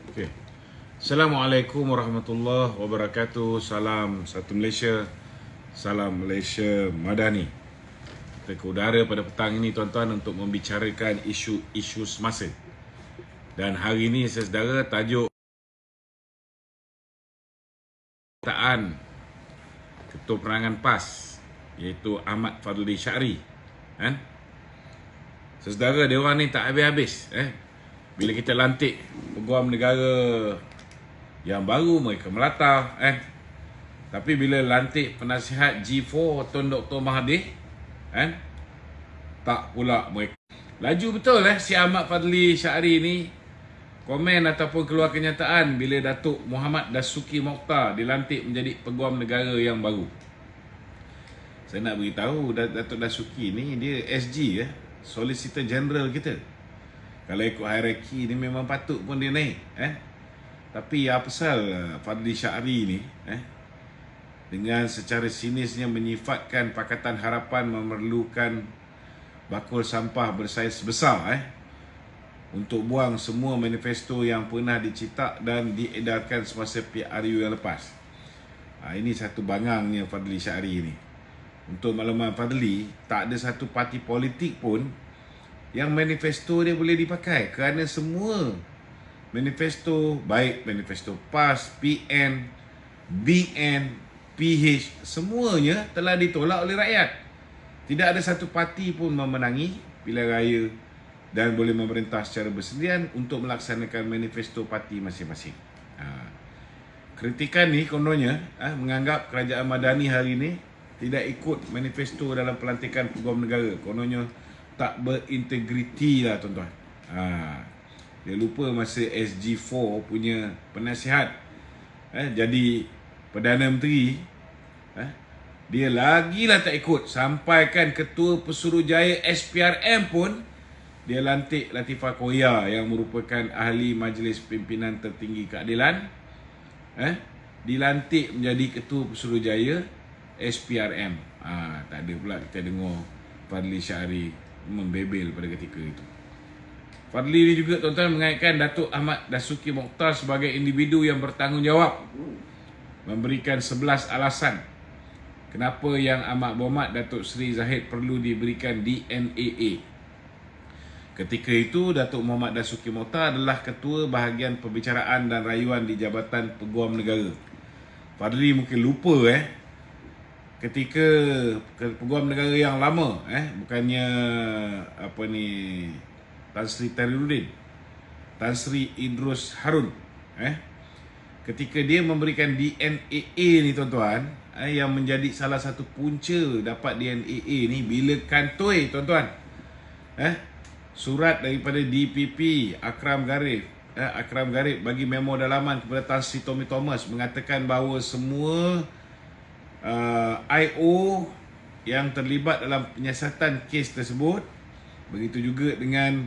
Okay. Assalamualaikum warahmatullahi wabarakatuh. Salam satu Malaysia. Salam Malaysia Madani. Kita ke udara pada petang ini tuan-tuan untuk membicarakan isu-isu semasa. Dan hari ini saudara tajuk Ketua Penerangan PAS iaitu Ahmad Fadli Syari. Saudara, dia orang ni tak habis-habis. Bila kita lantik peguam negara yang baru, mereka melata. Tapi bila lantik penasihat G4 Tun Dr. Mahathir, tak pula mereka. Laju betul si Ahmad Fadli Syari ni komen ataupun keluar kenyataan bila Datuk Muhammad Dasuki Mokhtar dilantik menjadi peguam negara yang baru. Saya nak beritahu Datuk Dasuki ni dia SG Solicitor General kita. Kalau ikut hierarki ni memang patut pun dia naik. Tapi apa pasal Fadli Syari ni dengan secara sinisnya menyifatkan Pakatan Harapan memerlukan bakul sampah bersaiz besar untuk buang semua manifesto yang pernah dicetak dan diedarkan semasa PRU yang lepas. Ini satu bangangnya Fadli Syari ni. Untuk makluman Fadli, tak ada satu parti politik pun yang manifesto dia boleh dipakai, kerana semua manifesto, baik manifesto PAS, PN, BN, PH, semuanya telah ditolak oleh rakyat. Tidak ada satu parti pun memenangi pilihan raya dan boleh memerintah secara bersendirian untuk melaksanakan manifesto parti masing-masing. Kritikan ni kononnya menganggap kerajaan Madani hari ini tidak ikut manifesto dalam pelantikan peguam negara. Kononnya tak berintegriti lah tuan-tuan. Dia lupa masa SG4 punya penasihat jadi Perdana Menteri, dia lagilah tak ikut. Sampaikan Ketua Pesuruhjaya SPRM pun dia lantik Latifah Koya yang merupakan ahli Majlis Pimpinan Tertinggi Keadilan, dilantik menjadi Ketua Pesuruhjaya SPRM. Tak ada pula kita dengar Fadli Syari membebel pada ketika itu. Fadli ni juga tuan-tuan mengaitkan Datuk Ahmad Dasuki Mokhtar sebagai individu yang bertanggungjawab, memberikan 11 alasan kenapa yang amat berhormat Datuk Seri Zahid perlu diberikan DNAA. Ketika itu Datuk Muhammad Dasuki Mokhtar adalah Ketua Bahagian Pembicaraan dan Rayuan di Jabatan Peguam Negara. Fadli mungkin lupa ketika Peguam Negara yang lama, bukannya Tan Sri Tariruddin, Tan Sri Idrus Harun, ketika dia memberikan DNAA ni tuan-tuan, yang menjadi salah satu punca dapat DNAA ni bila kantoi tuan-tuan, surat daripada DPP Akram Garib bagi memo dalaman kepada Tan Sri Tommy Thomas mengatakan bahawa semua IO yang terlibat dalam penyiasatan kes tersebut, begitu juga dengan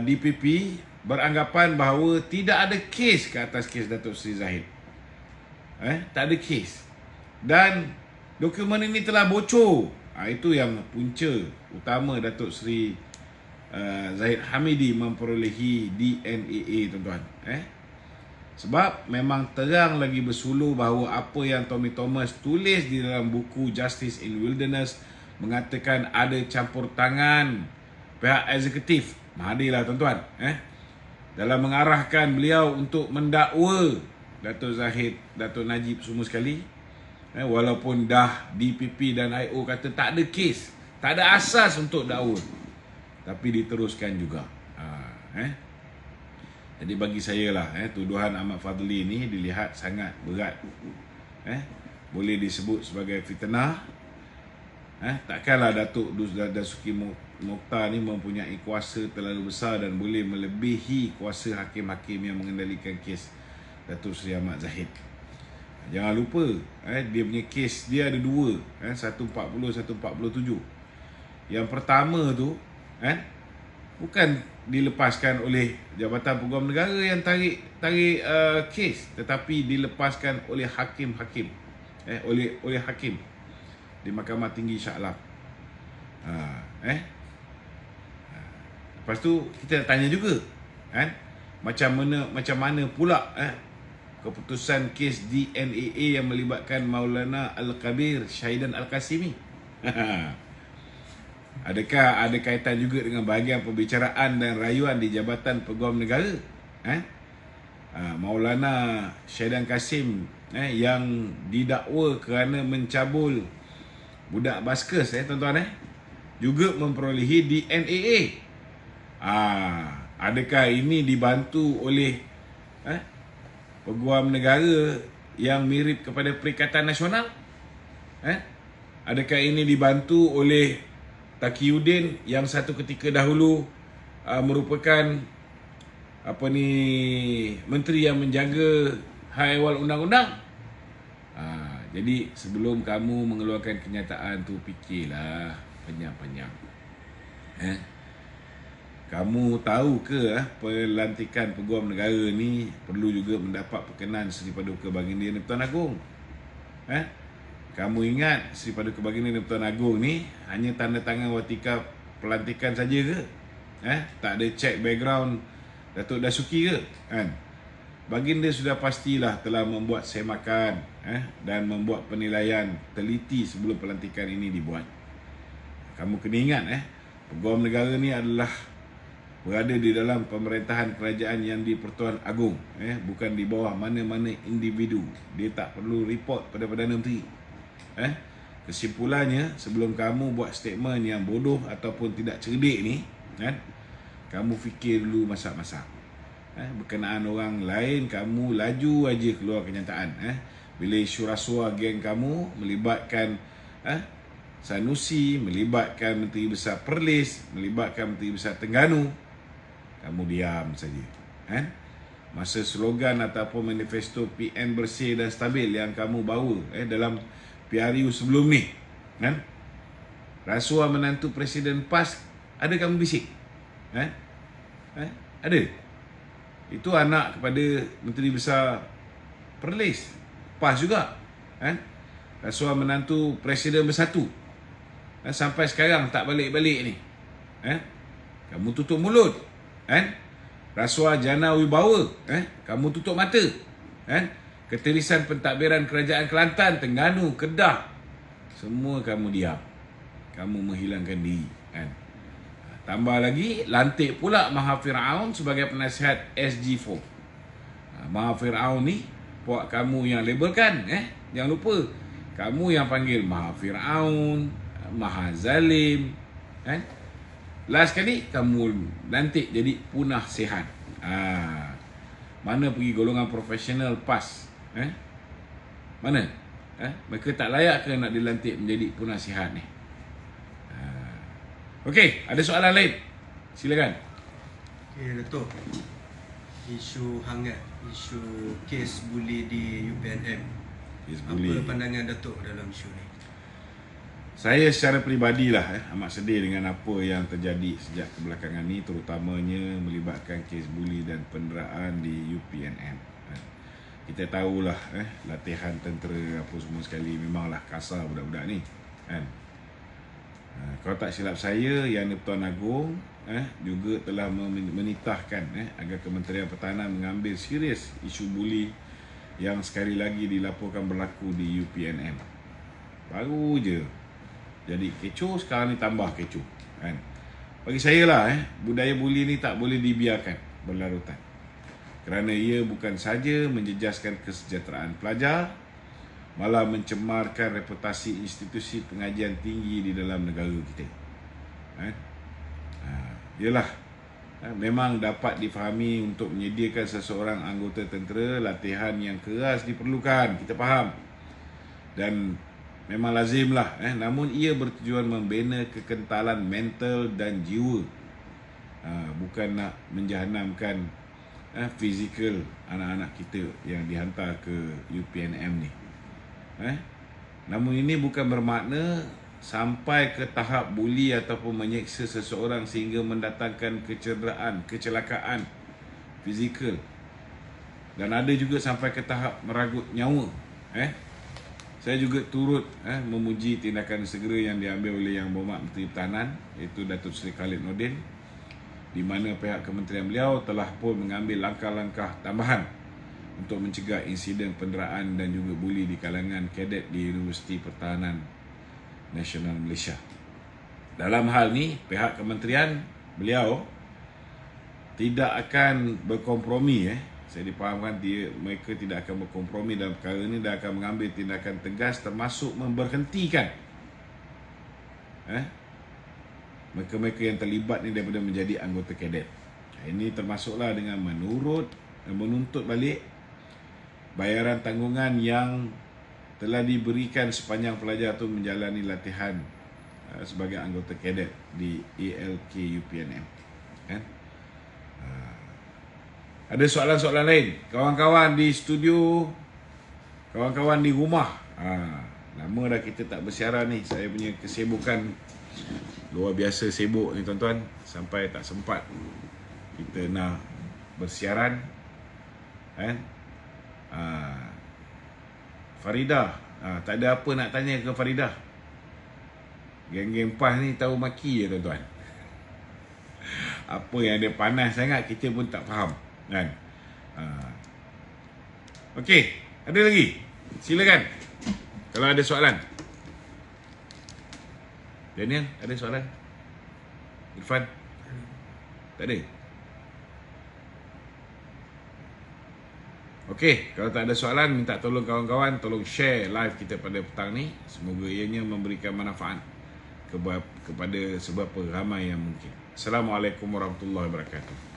DPP, beranggapan bahawa tidak ada kes ke atas kes Datuk Seri Zahid. Tak ada kes. Dan dokumen ini telah bocor. Itu yang punca utama Datuk Seri Zahid Hamidi memperolehi DNAA tuan-tuan. Sebab memang terang lagi bersuluh bahawa apa yang Tommy Thomas tulis di dalam buku Justice in Wilderness mengatakan ada campur tangan pihak eksekutif Mahathir lah tuan-tuan, dalam mengarahkan beliau untuk mendakwa Datuk Zahid, Datuk Najib semua sekali, walaupun dah DPP dan IO kata tak ada kes, tak ada asas untuk dakwa, tapi diteruskan juga. Jadi bagi saya lah, tuduhan Ahmad Fadli ni dilihat sangat berat. Boleh disebut sebagai fitnah. Takkanlah Datuk Dasuki Mokhtar ni mempunyai kuasa terlalu besar dan boleh melebihi kuasa hakim-hakim yang mengendalikan kes Datuk Seri Ahmad Zahid. Jangan lupa, dia punya kes dia ada dua, 140, 147. Yang pertama tu bukan dilepaskan oleh Jabatan Peguam Negara yang tarik kes, tetapi dilepaskan oleh hakim-hakim, oleh hakim di Mahkamah Tinggi Shah Alam. Lepas tu kita tanya juga, macam mana pula keputusan kes DNAA yang melibatkan Maulana Al-Kabir Syahidan Al-Qasimi? Adakah ada kaitan juga dengan bahagian pembicaraan dan rayuan di Jabatan Peguam Negara? Maulana Syahidan Qasim yang didakwa kerana mencabul budak Baskers tuan-tuan juga memperolehi DNAA. Adakah ini dibantu oleh Peguam Negara yang mirip kepada Perikatan Nasional? Adakah ini dibantu oleh Taqiyuddin yang satu ketika dahulu merupakan menteri yang menjaga hak ehwal undang-undang? Jadi sebelum kamu mengeluarkan kenyataan tu, fikirlah panjang-panjang. Kamu tahu ke pelantikan Peguam Negara ni perlu juga mendapat perkenan Seri Paduka Baginda Tuan Agong? Kamu ingat Seri Paduka Baginda Tuan Agong ni hanya tanda tangan watika pelantikan saja ke? Tak ada cek background Datuk Dasuki ke? Baginda sudah pastilah telah membuat semakan dan membuat penilaian teliti sebelum pelantikan ini dibuat. Kamu kena ingat Peguam Negara ni adalah berada di dalam pemerintahan kerajaan yang di-Pertuan Agong, bukan di bawah mana-mana individu. Dia tak perlu report pada Perdana Menteri. Kesimpulannya, sebelum kamu buat statement yang bodoh ataupun tidak cerdik ni, kamu fikir dulu masak-masak. Berkenaan orang lain, kamu laju aja keluar kenyataan. Bila isu rasuah geng kamu melibatkan Sanusi, melibatkan Menteri Besar Perlis, melibatkan Menteri Besar Terengganu, kamu diam saja. Masa slogan ataupun manifesto PN bersih dan stabil yang kamu bawa dalam PRU sebelum ni, rasuah menantu Presiden PAS, ada kamu bisik? Ada? Itu anak kepada Menteri Besar Perlis, PAS juga. Rasuah menantu Presiden Bersatu, sampai sekarang tak balik-balik ni. Kamu tutup mulut. Rasuah Jana Wibawa, kamu tutup mata. Ketirisan pentadbiran Kerajaan Kelantan, Terengganu, Kedah, semua kamu diam. Kamu menghilangkan diri. Tambah lagi, lantik pula Maha Firaun sebagai penasihat SG4. Maha Firaun ni puak kamu yang labelkan. Jangan lupa, kamu yang panggil Maha Firaun, Maha Zalim. Last kali kamu lantik jadi punah sihat. Mana pergi golongan profesional PAS? Mana? Mereka tak layak ke nak dilantik menjadi punah sihat ni? Okey, ada soalan lain? Silakan. Okey, Datuk. Isu hangat, isu kes buli di UPNM. Apa pandangan Datuk dalam isu ni? Saya secara peribadilah amat sedih dengan apa yang terjadi sejak kebelakangan ni, terutamanya melibatkan kes buli dan penderaan di UPNM. Kita tahulah latihan tentera apa semua sekali memanglah kasar budak-budak ni. Kalau tak silap saya, Yang di-Pertuan Agong juga telah menitahkan agar Kementerian Pertahanan mengambil serius isu buli yang sekali lagi dilaporkan berlaku di UPNM. Baru je jadi kecoh, sekarang ni tambah kecoh. Bagi saya lah, budaya buli ni tak boleh dibiarkan berlarutan, kerana ia bukan saja menjejaskan kesejahteraan pelajar, malah mencemarkan reputasi institusi pengajian tinggi di dalam negara kita. Yalah, memang dapat difahami untuk menyediakan seseorang anggota tentera latihan yang keras diperlukan, kita faham, dan memang lazimlah. Namun ia bertujuan membina kekentalan mental dan jiwa, bukan nak menjahanamkan fizikal anak-anak kita yang dihantar ke UPNM ni. Namun ini bukan bermakna sampai ke tahap buli ataupun menyeksa seseorang sehingga mendatangkan kecederaan, kecelakaan fizikal, dan ada juga sampai ke tahap meragut nyawa. Saya juga turut memuji tindakan segera yang diambil oleh Yang Berhormat Menteri Pertahanan, iaitu Datuk Seri Khalid Nordin, di mana pihak kementerian beliau telah pun mengambil langkah-langkah tambahan untuk mencegah insiden penderaan dan juga buli di kalangan kadet di Universiti Pertahanan Nasional Malaysia. Dalam hal ni, pihak kementerian beliau tidak akan berkompromi. Saya dipahamkan mereka tidak akan berkompromi dalam perkara ini dan akan mengambil tindakan tegas termasuk memberhentikan mereka-mereka yang terlibat ni daripada menjadi anggota kadet. Ini termasuklah dengan menuntut balik bayaran tanggungan yang telah diberikan sepanjang pelajar itu menjalani latihan sebagai anggota kadet di ALK UPNM. Ada soalan-soalan lain? Kawan-kawan di studio, kawan-kawan di rumah. Lama dah kita tak bersiaran ni. Saya punya kesibukan luar biasa sibuk ni tuan-tuan. Sampai tak sempat kita nak bersiaran. Faridah, tak ada apa nak tanya ke Faridah. Geng-geng PAS ni tahu maki je tuan-tuan. Apa yang dia panas sangat kita pun tak faham kan. Okey, ada lagi? Silakan. Kalau ada soalan. Daniel, ada soalan? Irfan? Tak ada? Okey, kalau tak ada soalan, minta tolong kawan-kawan tolong share live kita pada petang ni. Semoga ianya memberikan manfaat kepada seberapa ramai yang mungkin. Assalamualaikum warahmatullahi wabarakatuh.